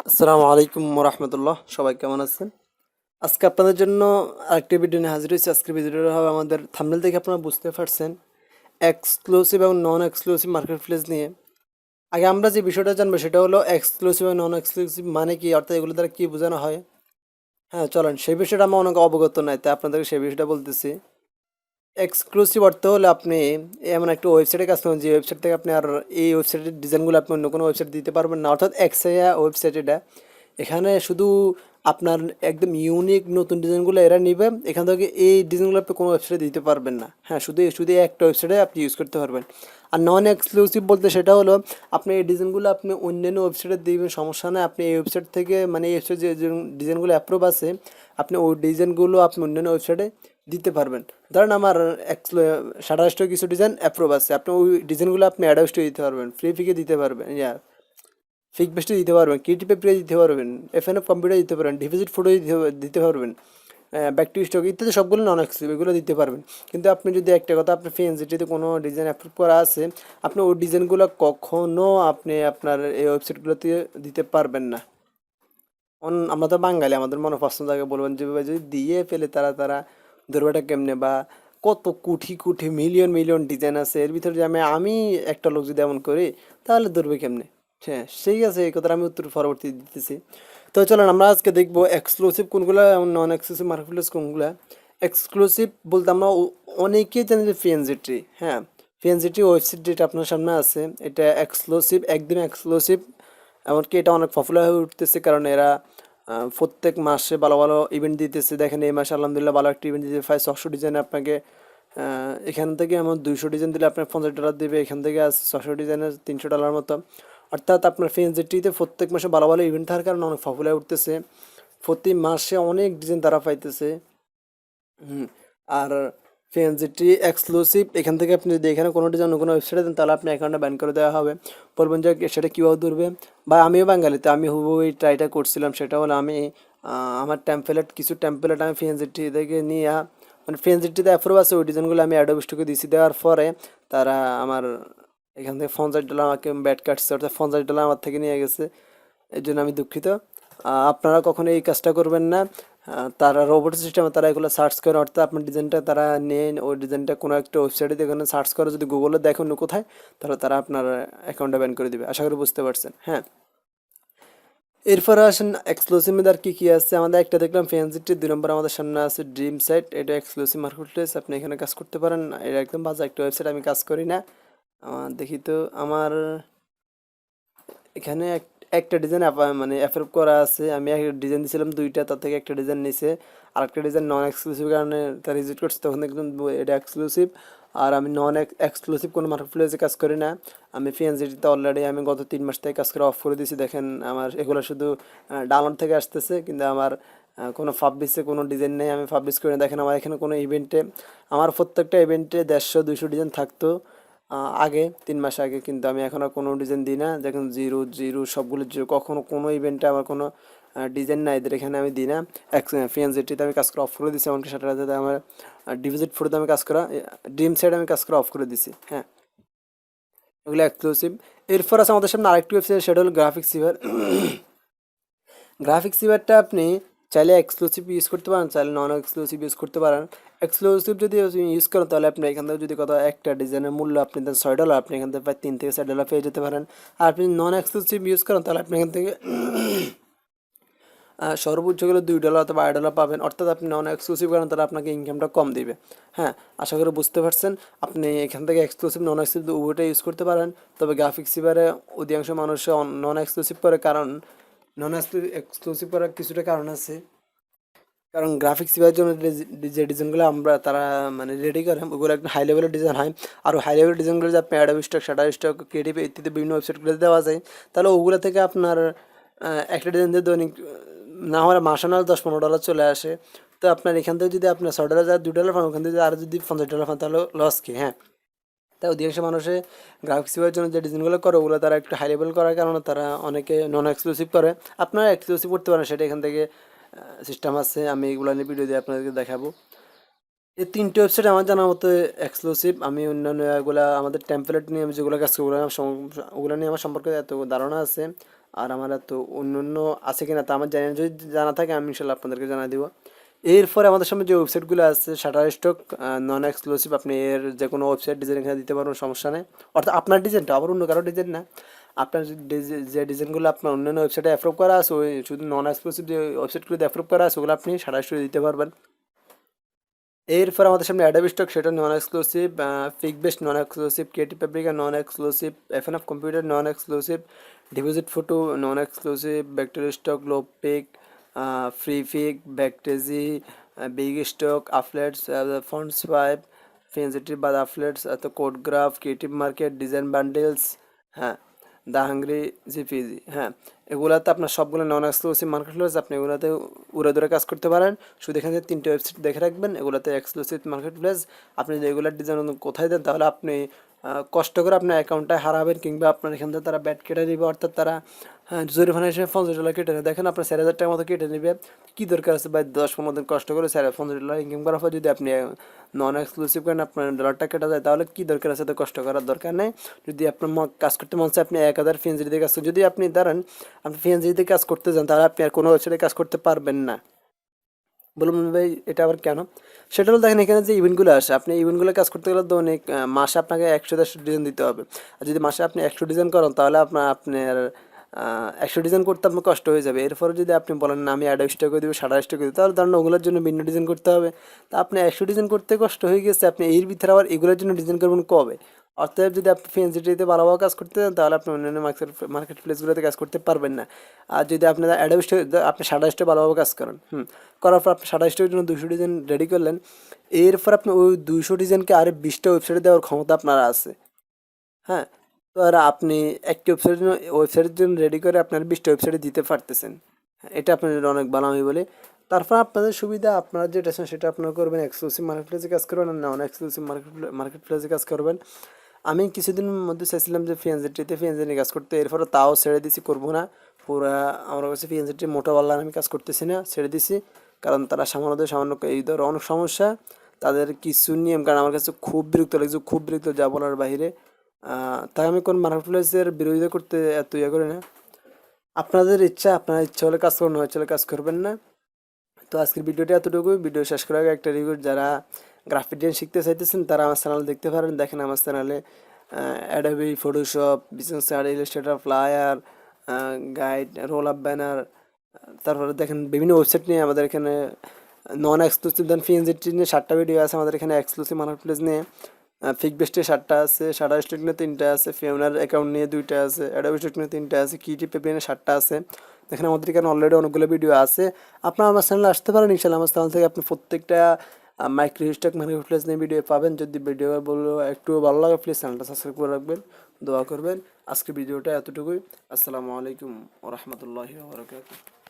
আসসালামু আলাইকুম রহমতুল্লাহ, সবাই কেমন আছেন? আজকে আপনাদের জন্য আরেকটি ভিডিও নিয়ে হাজির হয়েছি। আজকের ভিডিওটা হবে আমাদের থাম্বনেল থেকে আপনারা বুঝতে পারছেন এক্সক্লুসিভ এবং নন এক্সক্লুসিভ মার্কেট প্লেস নিয়ে। আগে আমরা যে বিষয়টা জানবো সেটা হলো এক্সক্লুসিভ এবং নন এক্সক্লুসিভ মানে কি, অর্থাৎ এগুলো দ্বারা কি বোঝানো হয়। হ্যাঁ, চলেন সেই বিষয়টা আমার অনেক অবগত নাই, তাই আপনাদেরকে সেই বিষয়টা বলতেছি। এক্সক্লুসিভ অর্থ হলো আপনি এমন একটা ওয়েবসাইটে কাজ করেন যে ওয়েবসাইট থেকে আপনি আর এই ওয়েবসাইটের ডিজাইনগুলো আপনি অন্য কোনো ওয়েবসাইট দিতে পারবেন না, অর্থাৎ এক্সাইয়া ওয়েবসাইট এটা। এখানে শুধু আপনার একদম ইউনিক নতুন ডিজাইনগুলো এরা নিবে, এখান থেকে এই ডিজাইনগুলো আপনি কোনো ওয়েবসাইটে দিতে পারবেন না। হ্যাঁ, শুধু শুধু এই একটা ওয়েবসাইটে আপনি ইউজ করতে পারবেন। আর নন এক্সক্লুসিভ বলতে সেটা হলো আপনি এই ডিজাইনগুলো আপনি অন্যান্য ওয়েবসাইটে দিবেন, সমস্যা নেই। আপনি এই ওয়েবসাইট থেকে মানে এই ওয়েবসাইট যে ডিজাইনগুলো অ্যাপ্রুভ আছে আপনি ওই ডিজাইনগুলো আপনি অন্যান্য ওয়েবসাইটে দিতে পারবেন। ধরেন আমার শাটারস্টকে কিছু ডিজাইন অ্যাপ্রুভ আছে, আপনি ওই ডিজাইনগুলো আপনি অ্যাডোবে দিতে পারবেন, ফ্রি ফিকে দিতে পারবেন, পিকবেস্টে দিতে পারবেন, ক্রিয়েটিভ প্রিয় দিতে পারবেন, এফএনএফ কম্পিউটার দিতে পারবেন, ডিপোজিট ফটো দিতে পারবেন, ব্যাক টু স্টক ইত্যাদি সবগুলো নন এক্সক্লুসিভ এগুলো দিতে পারবেন। কিন্তু আপনি যদি একটা কথা, আপনার পিএনজিটিতে কোনো ডিজাইন অ্যাপ্রুভ করা আছে, আপনি ওই ডিজাইনগুলো কখনো আপনি আপনার এই ওয়েবসাইটগুলোতে দিতে পারবেন না। আমরা তো বাঙালি, আমাদের মনে প্রশ্ন থাকে, বলবেন যে ভাই যদি দিয়ে ফেলে তারা তারা ধরবেটা কেমনে, বা কত crore crore million million design আছে এর ভিতরে যে আমি একটা লোক যদি এমন করি তাহলে ধরবে কেমনে। হ্যাঁ, সেই আছে, এই কথাটা আমি উত্তর পরবর্তী দিতেছি। তো চলেন আমরা আজকে দেখবো এক্সক্লুসিভ কোনগুলা এবং নন এক্সক্লুসিভ মার্কেটপ্লেস কোনগুলা। এক্সক্লুসিভ বলতে আমরা অনেকেই জানি যে পিএনজিটি। হ্যাঁ, পিএনজিটি ওয়েবসাইট যেটা আপনার সামনে আছে এটা এক্সক্লুসিভ, একদম এক্সক্লুসিভ। এমনকি এটা অনেক পপুলার হয়ে উঠতেছে কারণ এরা প্রত্যেক মাসে ভালো ভালো ইভেন্ট দিতেছে। দেখেন এই মাসে আলহামদুলিল্লাহ ভালো একটা ইভেন্ট দিতে, প্রায় 600 ডিজাইন আপনাকে এখান থেকে এমন 200 ডিজাইন দিলে আপনার $50 দেবে, এখান থেকে আছে 600 ডিজাইনের $300 মতো। অর্থাৎ আপনার ফেন্সিটিতে প্রত্যেক মাসে ভালো ভালো ইভেন্ট থাকার কারণে অনেক পপুলার উঠতেছে, প্রতি মাসে অনেক ডিজাইন তারা পাইতেছে। আর ফেন্সিটি এক্সক্লুসিভ, এখান থেকে আপনি যদি এখানে কোনো ডিজাইন কোনো ওয়েবসাইটে দেন তাহলে আপনি অ্যাকাউন্টটা ব্যান করে দেওয়া হবে। বলবেন যে সেটা কীভাবে ধরবে, বা আমিও বাঙালিতে আমি হুবহু এই ট্রাইটা করছিলাম। সেটা হলো আমি আমার কিছু টেমপ্লেট আমি ফেন্সিটি থেকে নিয়ে মানে ফেন্সিটিতে অ্যাপ্রুভ আছে ওই ডিজাইনগুলো আমি অ্যাডোব স্টকে দিছি, দেওয়ার পরে তারা আমার এখান থেকে $50 আমাকে ব্যাট কাটছে, অর্থাৎ $50 আমার থেকে নিয়ে গেছে। এর জন্য আমি দুঃখিত। আপনারা কখনো এই কাজটা করবেন না। তারা রোবট সিস্টেমে তারা এগুলো সার্চ করে, অর্থাৎ আপনার ডিজাইনটা তারা নেন, ওই ডিজাইনটা কোনো একটা ওয়েবসাইটে দেখেন সার্চ করে, যদি গুগলে দেখেন কোথায়, তাহলে তারা আপনার অ্যাকাউন্টটা ব্যান করে দেবে। আশা করি বুঝতে পারছেন। হ্যাঁ, এরপরে আসেন এক্সক্লুসিভ আর কি কি আছে। আমাদের একটা দেখলাম ফ্যান্সিটি, 2 নম্বর আমাদের সামনে আছে ড্রিম সাইট, এটা এক্সক্লুসিভ মার্কেটপ্লেস, আপনি এখানে কাজ করতে পারেন। এটা একদম বাজে একটা ওয়েবসাইট, আমি কাজ করি না। দেখি তো আমার এখানে একটা ডিজাইন মানে অ্যাপ্রুভ করা আছে, আমি একটা ডিজাইন দিয়েছিলাম 2টা, তার থেকে একটা ডিজাইন নিছে, আর একটা ডিজাইন নন এক্সক্লুসিভ কারণে তার রিজেক্ট করছে, তখন দেখলাম এটা এক্সক্লুসিভ। আর আমি নন এক্সক্লুসিভ কোনো মার্কেট প্লেসে কাজ করি না। আমি পিএনজিটিতে অলরেডি আমি গত 3 মাস থেকে কাজ করে অফ করে দিয়েছি। দেখেন আমার এগুলো শুধু ডাউনলোড থেকে আসতেছে, কিন্তু আমার কোনো পাবলিশে কোনো ডিজাইন নেই, আমি পাবলিশ করি না। দেখেন আমার এখানে কোনো ইভেন্টে, আমার প্রত্যেকটা ইভেন্টে 150-200 ডিজাইন থাকতো আগে, 3 মাস আগে, কিন্তু আমি এখন আর কোনো ডিজাইন দিই না। দেখুন জিরো জিরো সবগুলো জিরো, কখনো কোনো ইভেন্টে আমার কোনো ডিজাইন নাই, এদের এখানে আমি দিই না। ফিএনজিটিতে আমি কাজ করা অফ করে দিচ্ছি, এমনকি সাটারাতে আমার ডিপোজিট ফটোতে আমি কাজ করা, ড্রিম সাইড আমি কাজ করা অফ করে দিছি। হ্যাঁ, এগুলো এক্সক্লুসিভ। এরপর আছে আমাদের সামনে আরেকটি ওয়েবসাইট, সেটা হলো গ্রাফিক্স সিভার। গ্রাফিক্স সিভারটা আপনি চাইলে এক্সক্লুসিভ ইউজ করতে পারেন, চাইলে নন এক্সক্লুসিভ ইউজ করতে পারেন। এক্সক্লুসিভ যদি ইউজ করেন তাহলে আপনি এখান থেকে যদি কত একটা ডিজাইনের মূল্য আপনি দেন $6, আপনি এখান থেকে প্রায় $3 থেকে $4 পেয়ে যেতে পারেন। আর আপনি নন এক্সক্লুসিভ ইউজ করেন তাহলে আপনি এখান থেকে সর্বোচ্চ গেলে $2 অথবা $8 পাবেন, অর্থাৎ আপনি নন এক্সক্লুসিভ করেন তাহলে আপনাকে ইনকামটা কম দিবে। হ্যাঁ, আশা করি বুঝতে পারছেন। আপনি এখান থেকে এক্সক্লুসিভ নন এক্সক্লুসিভ উভয়টা ইউজ করতে পারেন, তবে গ্রাফিক্স সিভারে অধিকাংশ মানুষ নন এক্সক্লুসিভ করে, কারণ নন এক্সক্লুসিভ করার কিছুটা কারণ আছে। কারণ গ্রাফিক্স দেওয়ার জন্য যে ডিজাইনগুলো আমরা তারা মানে রেডি করে ওগুলো একটা হাই লেভেলের ডিজাইন হয়। আর হাই লেভেলের ডিজাইনগুলো যদি আপনি অ্যাডোবি স্টক, শাটারস্টক, ক্রিয়েটিভ ইত্যাদি বিভিন্ন ওয়েবসাইটগুলোতে দেওয়া যায়, তাহলে ওগুলো থেকে আপনার একটা ডিজাইন দিয়ে দৈনিক না হলে মাসে না $10-15 চলে আসে। তো আপনার এখান থেকে যদি আপনার $6 যায় $2 পান, ওখান থেকে আর যদি $50 পান তাহলে লস কি? হ্যাঁ, তাই অধিকাংশ মানুষে গ্রাফিক্স দেওয়ার জন্য যে ডিজাইনগুলো করে ওগুলো তারা একটু হাই লেভেল করার কারণে তারা অনেকে নন এক্সক্লুসিভ করে। আপনারা এক্সক্লুসিভ করতে পারেন, সেটা এখান থেকে সিস্টেম আছে, আমি এগুলো নিয়ে ভিডিও দিয়ে আপনাদেরকে দেখাবো। এই 3টে ওয়েবসাইট আমার জানার মতো এক্সক্লুসিভ। আমি অন্যান্য এগুলা আমাদের টেমপ্লেট নিয়ে আমি যেগুলো কাজ করি ওগুলো নিয়ে আমার সম্পর্কে এত ধারণা আছে। আর আমার তো অন্য অন্য আছে কিনা তা আমার জানি না, যদি জানা থাকে আমি ইনশাল্লাহ আপনাদেরকে জানাই দিব। এরপরে আমাদের সামনে যে ওয়েবসাইটগুলো আছে শাটারস্টক নন এক্সক্লুসিভ, আপনি এর যে কোনো ওয়েবসাইট ডিজাইন এখানে দিতে পারবেন, সমস্যা নেই। অর্থাৎ আপনার ডিজাইনটা, আবার অন্য কারো ডিজাইন না, আপনার যে ডিজাইনগুলো আপনার অন্যান্য ওয়েবসাইটে অ্যাপ্রুভ করা আছে, ওই শুধু নন এক্সক্লুসিভ যে ওয়েবসাইটগুলোতে অ্যাপ্রুভ করা আছে ওগুলো আপনি শাটারস্টকে দিতে পারবেন। এরপর আমাদের সামনে অ্যাডোবি স্টক, সেটা non exclusive, Pikbest non exclusive, Creative Fabrica non exclusive, FNF computer non exclusive, Deposit Photo non exclusive, bacteria stock, লোপিক, Freepik, Vecteezy, Bigstock, আফলেটস, ফন্টস ফাইভ, ফেন্সিটিভ বা আফলেটস, code graph, Creative Market, design bundles, হ্যাঁ, the hungry, JPG, হ্যাঁ, এগুলাতে আপনার সবগুলো নন এক্সক্লুসিভ মার্কেট প্লেস, আপনি এগুলোতে উড়ে ধরে কাজ করতে পারেন। শুধু এখানে 3টে ওয়েবসাইট দেখে রাখবেন, এগুলোতে এক্সক্লুসিভ মার্কেট প্লেস। আপনি যদি এগুলোর ডিজাইন কোথায় দেন তাহলে আপনি কষ্ট করে আপনার অ্যাকাউন্টটা হারাবেন, কিংবা আপনার এখান থেকে তারা ব্যাট কেটে নেবে, অর্থাৎ তারা জরিমানা হিসেবে $50 কেটে নেবে। দেখেন আপনার 4,000 টাকার মতো কেটে নেবে, কী দরকার আছে ভাই 10-15 দিন কষ্ট করে $50 ইনকাম করার পর যদি আপনি নন এক্সক্লুসিভ করেন আপনার ডলারটা কেটে যায়, তাহলে কী দরকার আছে তো কষ্ট করার দরকার নেই। যদি আপনার কাজ করতে মন চায় আপনি 1,000 ফিএনজি দিয়ে কাজ, যদি আপনি ধরেন আপনি ফিএনজি দিয়ে কাজ করতে যান তাহলে আপনি আর কোনো ওয়েবসাইটে কাজ করতে পারবেন না। বলুন ভাই এটা আবার কেন? সেটা হলো দেখেন এখানে যে ইভেন্টগুলো আসে, আপনি ইভেন্টগুলো কাজ করতে গেলে তো অনেক মাসে আপনাকে 100-150 ডিজাইন দিতে হবে। আর যদি মাসে আপনি 100 ডিজাইন করেন তাহলে আপনার 100 ডিজাইন করতে আপনার কষ্ট হয়ে যাবে। এরপরে যদি আপনি বলেন না আমি অ্যাডোবি স্টক করে দিব, শাটারস্টক করে দিব, তাহলে ধরেন ওগুলোর জন্য ভিন্ন ডিজাইন করতে হবে। তা আপনি 100 ডিজাইন করতে কষ্ট হয়ে গেছে, আপনি এর ভিতরে আবার এগুলোর জন্য ডিজাইন করবেন কবে? অর্থাৎ যদি আপনি ফেন্সিটিতে ভালোভাবে কাজ করতে চান তাহলে আপনি অন্যান্য মার্কেট প্লেসগুলোতে কাজ করতে পারবেন না। আর যদি আপনার অ্যাডোবি স্টক, আপনি শাটারস্টকে ভালোভাবে কাজ করেন, করার পর আপনি শাটারস্টকের জন্য 200 ডিজাইন রেডি করলেন, এরপর আপনি ওই 200 ডিজাইনকে আরও 20টা ওয়েবসাইটে দেওয়ার ক্ষমতা আপনার আছে, হ্যাঁ। তো আর আপনি একটি ওয়েবসাইটের জন্য রেডি করে আপনার 20টা ওয়েবসাইটে দিতে পারতেছেন, এটা আপনার জন্য অনেক ভালো আমি বলি। তারপর আপনাদের সুবিধা, আপনারা যেটা আছেন সেটা আপনারা করবেন, এক্সক্লুসিভ মার্কেট প্লেসে কাজ করবেন আর নন এক্সক্লুসিভ মার্কেট প্লেসে কাজ করবেন। আমি কিছুদিনের মধ্যে চাইছিলাম যে ফিএনজেটি নিয়ে কাজ করতে, এরপরে তাও ছেড়ে দিছি, করবো না। পুরা আমার কাছে ফিএনজেটি মোটা বললাম আমি কাজ করতেছি না, ছেড়ে দিছি। কারণ তারা সামান্য এই ধরনের অনেক সমস্যা, তাদের কিছু নিয়ম কারণ আমার কাছে খুব বিরক্ত লাগছে, খুব বিরক্ত, যা বলার বাইরে। তাই আমি কোন মার্কেট প্লেসের বিরোধিতা করতে এত ইয়ে করি না। আপনাদের ইচ্ছা, আপনার ইচ্ছা হলে কাজ করুন, হলে কাজ করবেন না। তো আজকের ভিডিওটা এতটুকুই। ভিডিও শেষ করার আগে একটা রিকোয়েস্ট, যারা গ্রাফিক ডিজাইন শিখতে চাইতেছেন তারা আমার চ্যানেল দেখতে পারেন। দেখেন আমার চ্যানেলে Adobe, Photoshop, business card, Illustrator, flyer, guide, roll up banner, তারপরে দেখেন বিভিন্ন ওয়েবসাইট নিয়ে আমাদের এখানে নন এক্সক্লুসিভ দেন পিএনজি নিয়ে 7টা ভিডিও আছে আমাদের এখানে, এক্সক্লুসিভ মার্কেট প্লেস নিয়ে পিকবেস্টে 7টা আছে, শাটারস্টক নিয়ে 3টা আছে, ফিউনার অ্যাকাউন্ট নিয়ে 2টা আছে, অ্যাডোবি স্টক নিয়ে 3টা আছে, ক্রিয়েটিভ নিয়ে 7টা আছে। দেখেন আমাদের এখানে অলরেডি অনেকগুলো ভিডিও আছে। আপনারা আমার চ্যানেলে আসতে পারেন, ইনশাল্লাহ আমার চ্যানেল থেকে আপনি প্রত্যেকটা মাইক্রোস্টক মার্কেট প্লেস নিয়ে ভিডিও পাবেন। যদি ভিডিও বললো একটু ভালো লাগে প্লিজ চ্যানেলটা সাবস্ক্রাইব করে রাখবেন, দোয়া করবেন। আজকে ভিডিওটা এতটুকুই। আসসালামু আলাইকুম ওয়া রাহমাতুল্লাহি ওয়া বারাকাতুহু।